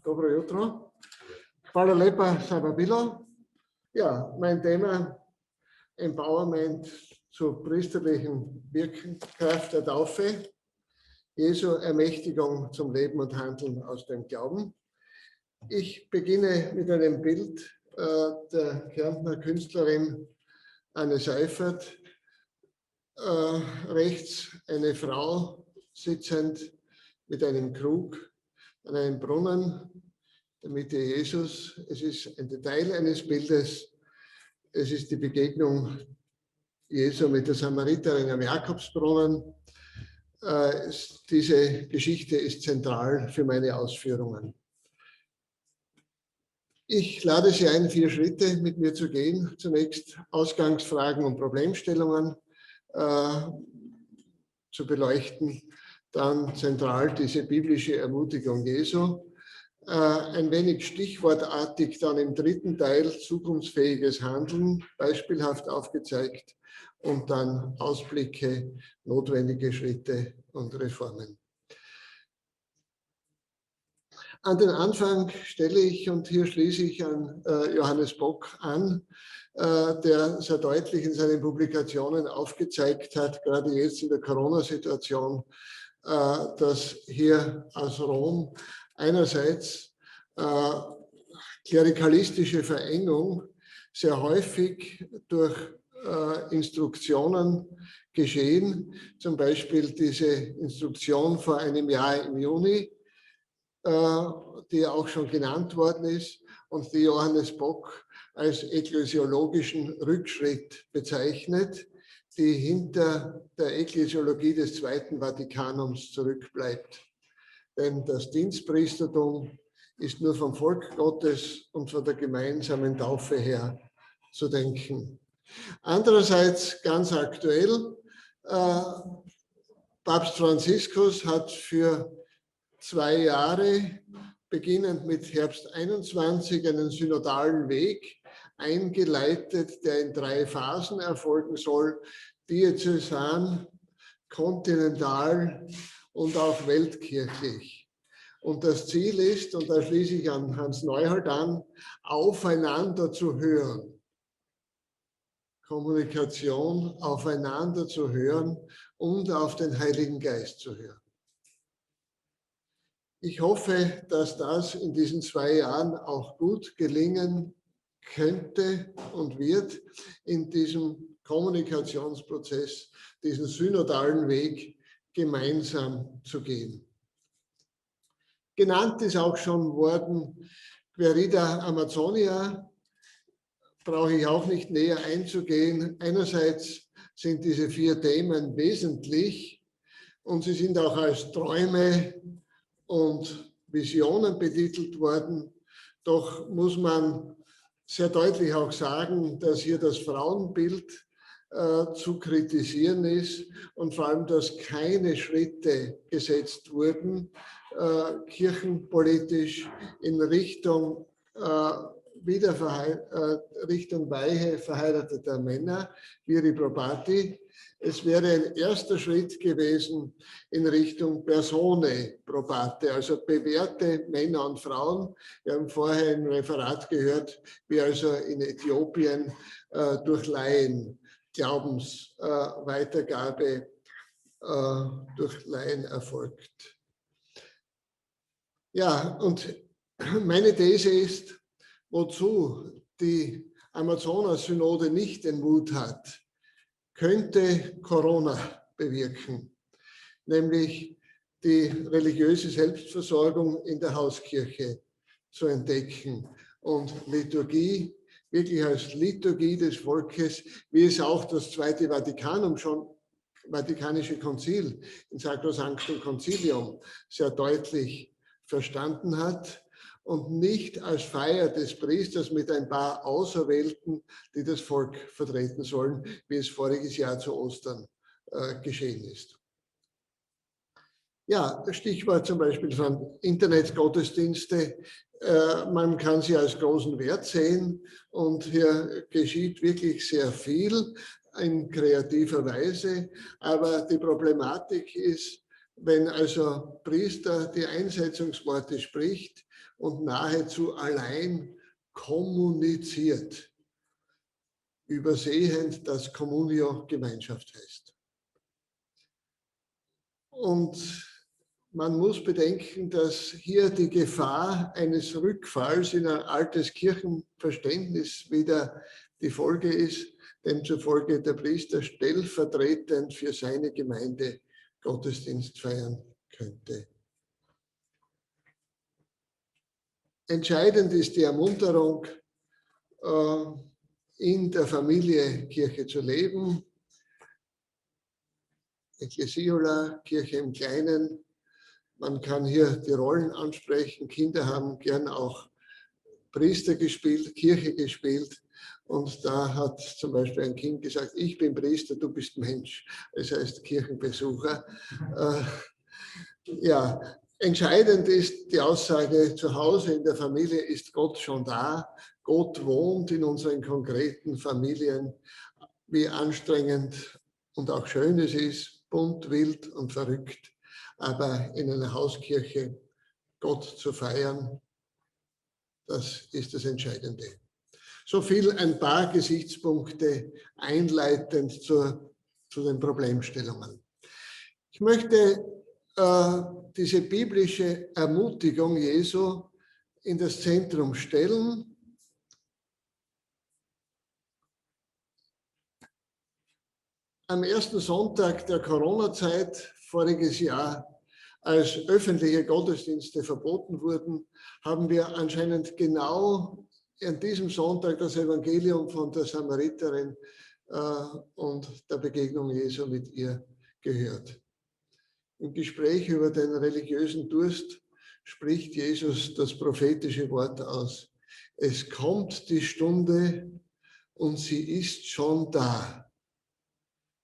Dobro jutro. Hvala lepa za vabilo. Ja, mein Thema Empowerment zur priesterlichen Wirkkraft der Taufe. Jesu Ermächtigung zum Leben und Handeln aus dem Glauben. Ich beginne mit einem Bild der Kärntner Künstlerin Anne Seifert. Rechts eine Frau sitzend mit einem Krug an einem Brunnen, in der Mitte Jesus. Es ist ein Detail eines Bildes. Es ist die Begegnung Jesu mit der Samariterin am Jakobsbrunnen. Diese Geschichte ist zentral für meine Ausführungen. Ich lade Sie ein, 4 Schritte mit mir zu gehen. Zunächst Ausgangsfragen und Problemstellungen zu beleuchten. Dann zentral diese biblische Ermutigung Jesu. Ein wenig stichwortartig dann im 3. Teil zukunftsfähiges Handeln, beispielhaft aufgezeigt. Und dann Ausblicke, notwendige Schritte und Reformen. An den Anfang stelle ich, und hier schließe ich an Johannes Bock an, der sehr deutlich in seinen Publikationen aufgezeigt hat, gerade jetzt in der Corona-Situation, dass hier aus Rom einerseits klerikalistische Verengung sehr häufig durch Instruktionen geschehen, zum Beispiel diese Instruktion vor einem Jahr im Juni, die auch schon genannt worden ist und die Johannes Bock als ekklesiologischen Rückschritt bezeichnet, die hinter der Ekklesiologie des Zweiten Vatikanums zurückbleibt. Denn das Dienstpriestertum ist nur vom Volk Gottes und von der gemeinsamen Taufe her zu denken. Andererseits ganz aktuell, Papst Franziskus hat für 2 Jahre, beginnend mit Herbst 21, einen synodalen Weg eingeleitet, der in 3 Phasen erfolgen soll: diözesan, kontinental und auch weltkirchlich. Und das Ziel ist, und da schließe ich an Hans Neuhold an, aufeinander zu hören. Kommunikation, aufeinander zu hören und auf den Heiligen Geist zu hören. Ich hoffe, dass das in diesen 2 Jahren auch gut gelingen könnte und wird, in diesem Kommunikationsprozess, diesen synodalen Weg gemeinsam zu gehen. Genannt ist auch schon worden Querida Amazonia, brauche ich auch nicht näher einzugehen. Einerseits sind diese 4 Themen wesentlich und sie sind auch als Träume und Visionen betitelt worden. Doch muss man sehr deutlich auch sagen, dass hier das Frauenbild zu kritisieren ist und vor allem, dass keine Schritte gesetzt wurden, kirchenpolitisch in Richtung Richtung Weihe verheirateter Männer, Viri Probati. Es wäre ein erster Schritt gewesen in Richtung Persone Probate, also bewährte Männer und Frauen. Wir haben vorher im Referat gehört, wie also in Äthiopien durch Laien Glaubensweitergabe durch Laien erfolgt. Ja, und meine These ist, wozu die Amazonas-Synode nicht den Mut hat, könnte Corona bewirken, nämlich die religiöse Selbstversorgung in der Hauskirche zu entdecken und Liturgie wirklich als Liturgie des Volkes, wie es auch das Zweite Vatikanische Konzil in Sacrosanctum Concilium sehr deutlich verstanden hat, und nicht als Feier des Priesters mit ein paar Auserwählten, die das Volk vertreten sollen, wie es voriges Jahr zu Ostern geschehen ist. Ja, Stichwort zum Beispiel von Internetgottesdienste. Man kann sie als großen Wert sehen und hier geschieht wirklich sehr viel in kreativer Weise. Aber die Problematik ist, wenn also Priester die Einsetzungsworte spricht und nahezu allein kommuniziert, übersehend, dass Communio Gemeinschaft heißt. Und man muss bedenken, dass hier die Gefahr eines Rückfalls in ein altes Kirchenverständnis wieder die Folge ist, demzufolge der Priester stellvertretend für seine Gemeinde Gottesdienst feiern könnte. Entscheidend ist die Ermunterung, in der Familie Kirche zu leben. Ecclesiola, Kirche im Kleinen. Man kann hier die Rollen ansprechen. Kinder haben gern auch Priester gespielt, Kirche gespielt. Und da hat zum Beispiel ein Kind gesagt, ich bin Priester, du bist Mensch. Das heißt Kirchenbesucher. Ja, entscheidend ist die Aussage, zu Hause in der Familie ist Gott schon da. Gott wohnt in unseren konkreten Familien. Wie anstrengend und auch schön es ist, bunt, wild und verrückt, aber in einer Hauskirche Gott zu feiern, das ist das Entscheidende. So viel ein paar Gesichtspunkte einleitend zu den Problemstellungen. Ich möchte diese biblische Ermutigung Jesu in das Zentrum stellen. Am ersten Sonntag der Corona-Zeit voriges Jahr, als öffentliche Gottesdienste verboten wurden, haben wir anscheinend genau an diesem Sonntag das Evangelium von der Samariterin und der Begegnung Jesu mit ihr gehört. Im Gespräch über den religiösen Durst spricht Jesus das prophetische Wort aus. Es kommt die Stunde und sie ist schon da,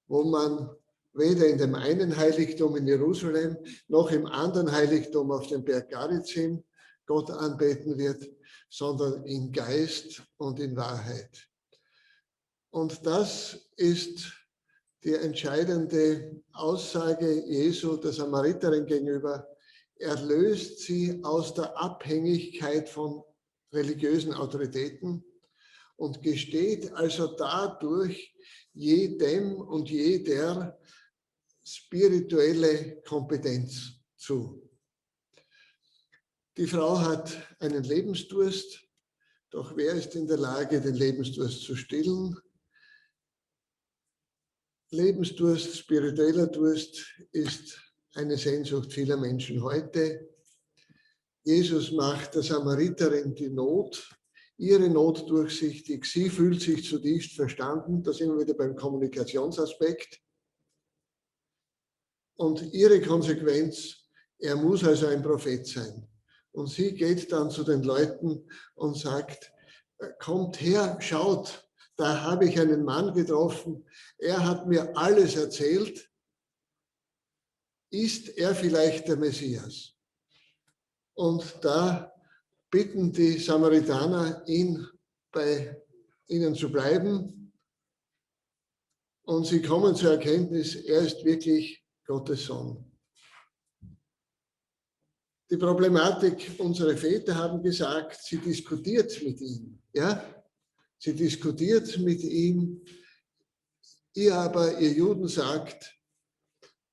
wo man weder in dem einen Heiligtum in Jerusalem noch im anderen Heiligtum auf dem Berg Garizim Gott anbeten wird, sondern in Geist und in Wahrheit. Und das ist die entscheidende Aussage Jesu der Samariterin gegenüber. Er löst sie aus der Abhängigkeit von religiösen Autoritäten und gesteht also dadurch jedem und jeder spirituelle Kompetenz zu. Die Frau hat einen Lebensdurst, doch wer ist in der Lage, den Lebensdurst zu stillen? Lebensdurst, spiritueller Durst ist eine Sehnsucht vieler Menschen heute. Jesus macht der Samariterin die Not, ihre Not durchsichtig. Sie fühlt sich zutiefst verstanden. Da sind wir wieder beim Kommunikationsaspekt. Und ihre Konsequenz, er muss also ein Prophet sein. Und sie geht dann zu den Leuten und sagt, kommt her, schaut, da habe ich einen Mann getroffen, er hat mir alles erzählt. Ist er vielleicht der Messias? Und da bitten die Samaritaner, ihn bei ihnen zu bleiben. Und sie kommen zur Erkenntnis, er ist wirklich Gottes Sohn. Die Problematik, unsere Väter haben gesagt, sie diskutiert mit ihm. Ja? Sie diskutiert mit ihm. Ihr aber, ihr Juden, sagt,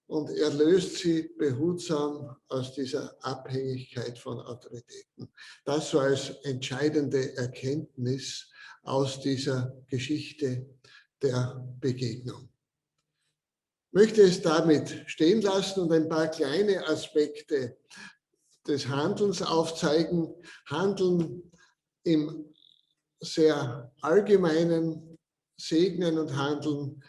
und er löst sie behutsam aus dieser Abhängigkeit von Autoritäten. Das so als entscheidende Erkenntnis aus dieser Geschichte der Begegnung. Ich möchte es damit stehen lassen und ein paar kleine Aspekte des Handelns aufzeigen. Handeln im sehr allgemeinen, segnen und handeln.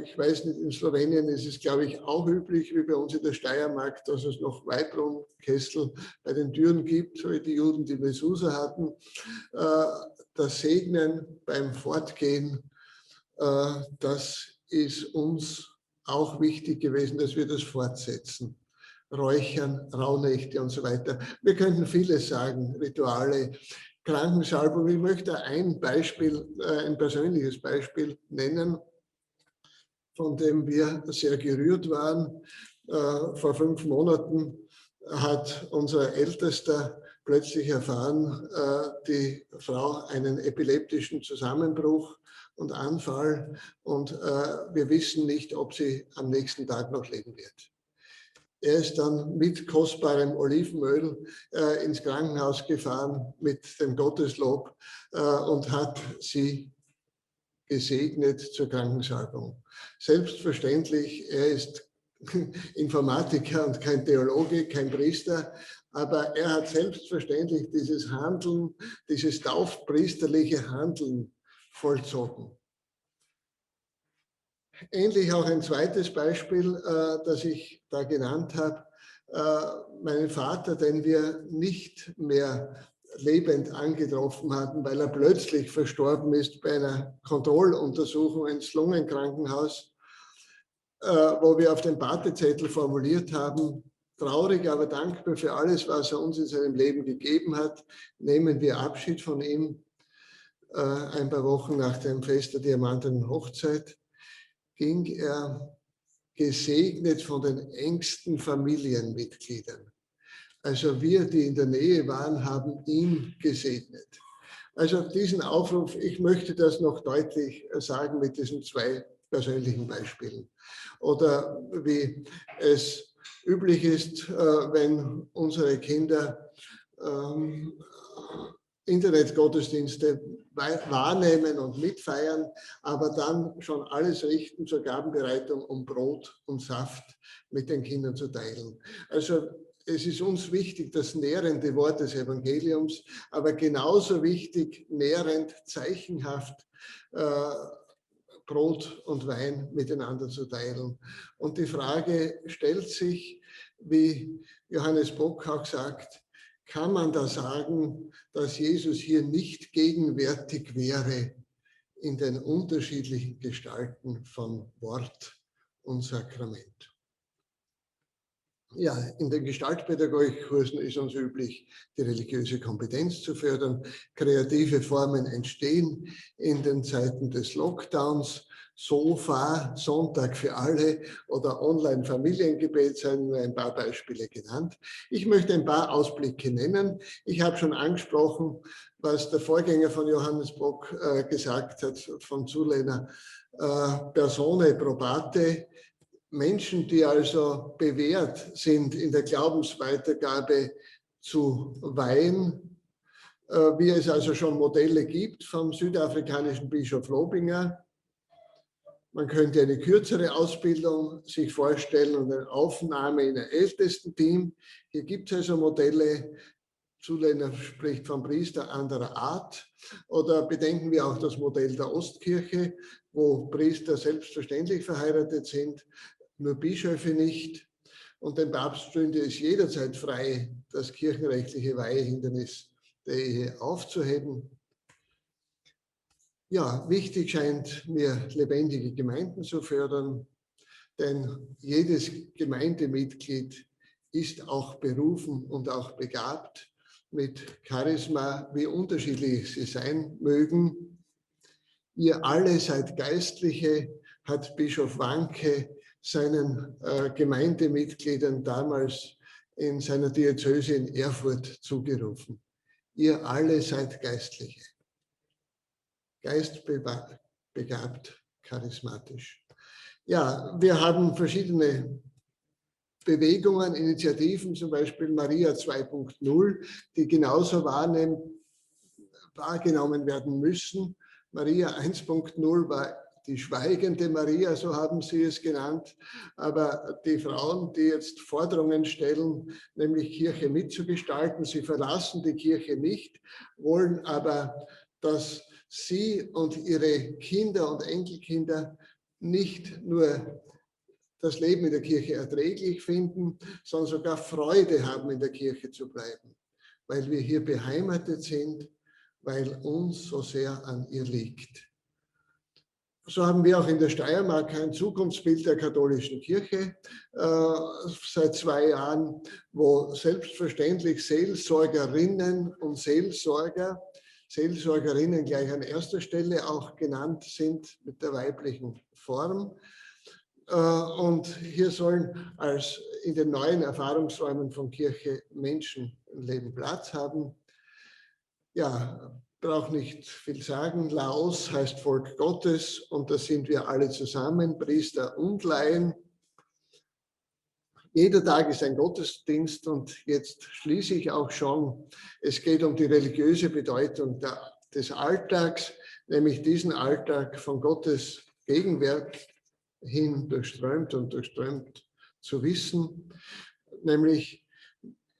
Ich weiß nicht, in Slowenien ist es, glaube ich, auch üblich, wie bei uns in der Steiermark, dass es noch Weihbrunnen-Kessel bei den Türen gibt, so wie die Juden die Mesusa hatten. Das Segnen beim Fortgehen, das ist uns auch wichtig gewesen, dass wir das fortsetzen. Räuchern, Rauhnächte und so weiter. Wir könnten vieles sagen, Rituale, Krankensalbung. Ich möchte ein Beispiel, ein persönliches Beispiel nennen, von dem wir sehr gerührt waren. Vor 5 Monaten hat unser Ältester plötzlich erfahren, die Frau einen epileptischen Zusammenbruch und Anfall und wir wissen nicht, ob sie am nächsten Tag noch leben wird. Er ist dann mit kostbarem Olivenöl ins Krankenhaus gefahren mit dem Gotteslob und hat sie gesegnet zur Krankensalbung. Selbstverständlich, er ist Informatiker und kein Theologe, kein Priester, aber er hat selbstverständlich dieses Handeln, dieses taufpriesterliche Handeln vollzogen. Ähnlich auch ein zweites Beispiel, das ich da genannt habe, meinen Vater, den wir nicht mehr lebend angetroffen hatten, weil er plötzlich verstorben ist bei einer Kontrolluntersuchung ins Lungenkrankenhaus, wo wir auf dem Wartezettel formuliert haben, traurig, aber dankbar für alles, was er uns in seinem Leben gegeben hat, nehmen wir Abschied von ihm. Ein paar Wochen nach dem Fest der Diamantenen Hochzeit ging er gesegnet von den engsten Familienmitgliedern. Also wir, die in der Nähe waren, haben ihn gesegnet. Also diesen Aufruf, ich möchte das noch deutlich sagen mit diesen 2 persönlichen Beispielen. Oder wie es üblich ist, wenn unsere Kinder Internetgottesdienste wahrnehmen und mitfeiern, aber dann schon alles richten zur Gabenbereitung, um Brot und Saft mit den Kindern zu teilen. Also es ist uns wichtig, das nährende Wort des Evangeliums, aber genauso wichtig, nährend, zeichenhaft Brot und Wein miteinander zu teilen. Und die Frage stellt sich, wie Johannes Bock auch sagt, kann man da sagen, dass Jesus hier nicht gegenwärtig wäre in den unterschiedlichen Gestalten von Wort und Sakrament? Ja, in den Gestaltpädagogikkursen ist uns üblich, die religiöse Kompetenz zu fördern. Kreative Formen entstehen in den Zeiten des Lockdowns. Sofa, Sonntag für alle oder Online-Familiengebet seien nur ein paar Beispiele genannt. Ich möchte ein paar Ausblicke nennen. Ich habe schon angesprochen, was der Vorgänger von Johannes Bock gesagt hat, von Zulehner, Persone probate. Menschen, die also bewährt sind in der Glaubensweitergabe zu Wein, wie es also schon Modelle gibt vom südafrikanischen Bischof Lobinger. Man könnte eine kürzere Ausbildung sich vorstellen und eine Aufnahme in ein Ältestenteam. Hier gibt es also Modelle. Zulehner spricht vom Priester anderer Art. Oder bedenken wir auch das Modell der Ostkirche, wo Priester selbstverständlich verheiratet sind, nur Bischöfe nicht. Und dem Papst stünde es jederzeit frei, das kirchenrechtliche Weihehindernis der Ehe aufzuheben. Ja, wichtig scheint mir, lebendige Gemeinden zu fördern, denn jedes Gemeindemitglied ist auch berufen und auch begabt mit Charisma, wie unterschiedlich sie sein mögen. Ihr alle seid Geistliche, hat Bischof Wanke seinen Gemeindemitgliedern damals in seiner Diözese in Erfurt zugerufen. Ihr alle seid Geistliche. Geistbegabt, charismatisch. Ja, wir haben verschiedene Bewegungen, Initiativen, zum Beispiel Maria 2.0, die genauso wahrgenommen werden müssen. Maria 1.0 war die schweigende Maria, so haben sie es genannt. Aber die Frauen, die jetzt Forderungen stellen, nämlich Kirche mitzugestalten, sie verlassen die Kirche nicht, wollen aber, dass sie und ihre Kinder und Enkelkinder nicht nur das Leben in der Kirche erträglich finden, sondern sogar Freude haben, in der Kirche zu bleiben, weil wir hier beheimatet sind, weil uns so sehr an ihr liegt. So haben wir auch in der Steiermark ein Zukunftsbild der katholischen Kirche seit 2 Jahren, wo selbstverständlich Seelsorgerinnen und Seelsorger, Seelsorgerinnen gleich an erster Stelle auch genannt sind mit der weiblichen Form. Und hier sollen als in den neuen Erfahrungsräumen von Kirche Menschenleben Platz haben. Ja, braucht nicht viel sagen. Laos heißt Volk Gottes und da sind wir alle zusammen, Priester und Laien. Jeder Tag ist ein Gottesdienst und jetzt schließe ich auch schon, es geht um die religiöse Bedeutung des Alltags, nämlich diesen Alltag von Gottes Gegenwart hin durchströmt zu wissen, nämlich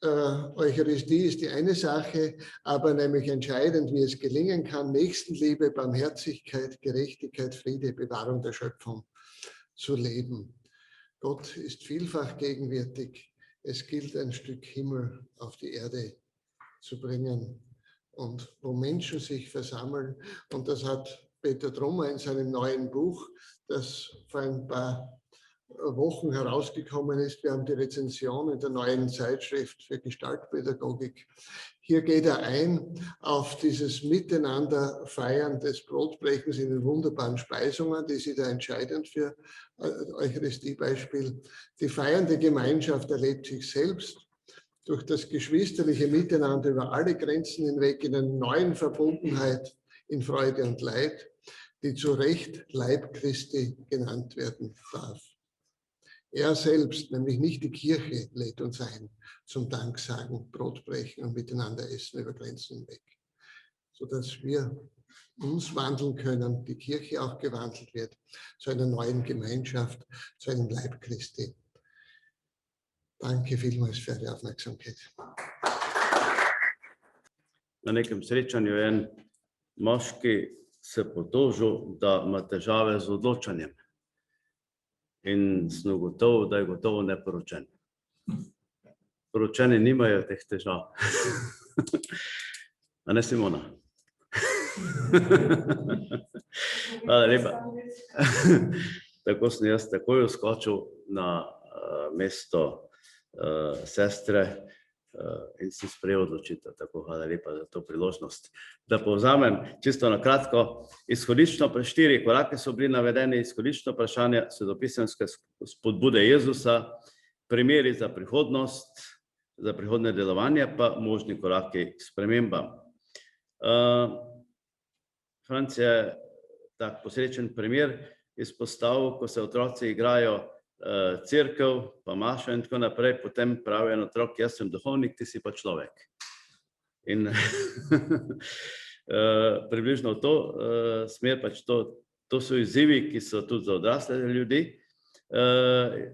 Eucharistie ist die eine Sache, aber nämlich entscheidend, wie es gelingen kann, Nächstenliebe, Barmherzigkeit, Gerechtigkeit, Friede, Bewahrung der Schöpfung zu leben. Gott ist vielfach gegenwärtig. Es gilt, ein Stück Himmel auf die Erde zu bringen. Und wo Menschen sich versammeln, und das hat Peter Trummer in seinem neuen Buch, das vor ein paar Wochen herausgekommen ist. Wir haben die Rezension in der neuen Zeitschrift für Gestaltpädagogik. Hier geht er ein auf dieses Miteinander Feiern des Brotbrechens in den wunderbaren Speisungen, die sind da entscheidend für Eucharistiebeispiel. Die feiernde Gemeinschaft erlebt sich selbst durch das geschwisterliche Miteinander über alle Grenzen hinweg in einer neuen Verbundenheit in Freude und Leid, die zu Recht Leib Christi genannt werden darf. Er selbst, nämlich nicht die Kirche, lädt uns ein zum Danksagen, Brotbrechen und miteinander essen über Grenzen hinweg, sodass wir uns wandeln können, die Kirche auch gewandelt wird zu einer neuen Gemeinschaft, zu einem Leib Christi. Danke vielmals für Ihre Aufmerksamkeit. Na nekem srečanju je en moški se potožil, da ima težave z odločanjem. In sem ugotovil, da je gotovo neporočen. Poročeni nimajo teh težav. A ne, Simona? Hvala lepa. Tako sem jaz takoj vskočil na mesto sestre in sem sprejel odločitev. Tako hvala lepa za to priložnost. Da povzamem čisto na kratko, izhodiščno 4 korake so bili navedeni, izhodiščno vprašanje, svetopisemske spodbude Jezusa, primeri za prihodnost, za prihodne delovanje, pa možni koraki k spremembam. Franc je tak posrečen primer izpostavil, ko se otroci igrajo cerkev, pa mašo in tako naprej, potem pravi en otrok, jaz sem duhovnik, ti si pa človek. In približno v to smer, pač to so izzivi, ki so tudi za odrasle ljudi.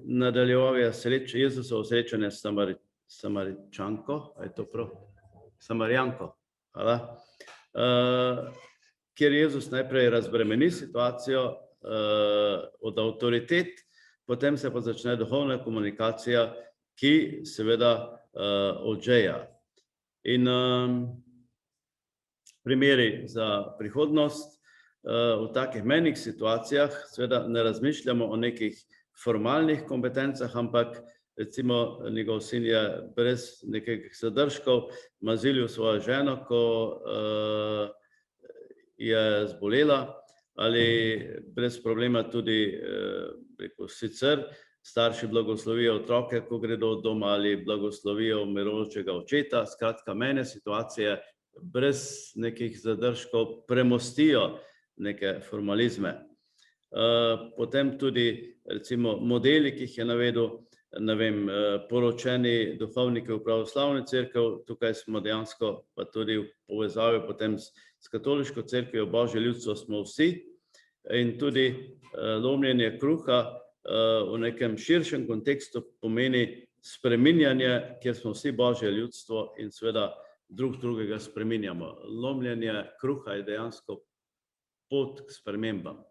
Nadaljeval je Jezusovo srečanje s Samaričanko, a je to prav? Samarijanko, hvala. Kjer Jezus najprej razbremeni situacijo od avtoritet, potem se pa začne duhovna komunikacija, ki seveda odžeja. In primeri za prihodnost v takih menjih situacijah seveda ne razmišljamo o nekih formalnih kompetencah, ampak recimo njegov sin je brez nekih zadržkov mazilil svojo ženo, ko je zbolela, ali brez problema tudi sicer starši blagoslovijo otroke, ko gredo od doma, ali blagoslovijo umirujočega očeta. Skratka, mejne situacije brez nekih zadržkov premostijo neke formalizme. Potem tudi recimo modeli, ki jih je navedel, ne vem, poročeni duhovniki v pravoslavni cerkev, tukaj smo dejansko pa tudi v povezavi potem s katoliško cerkvijo, Božje ljudstvo smo vsi, in tudi lomljenje kruha v nekem širšem kontekstu pomeni spreminjanje, kjer smo vsi Božje ljudstvo in seveda drugega spreminjamo. Lomljenje kruha je dejansko pot k spremembam.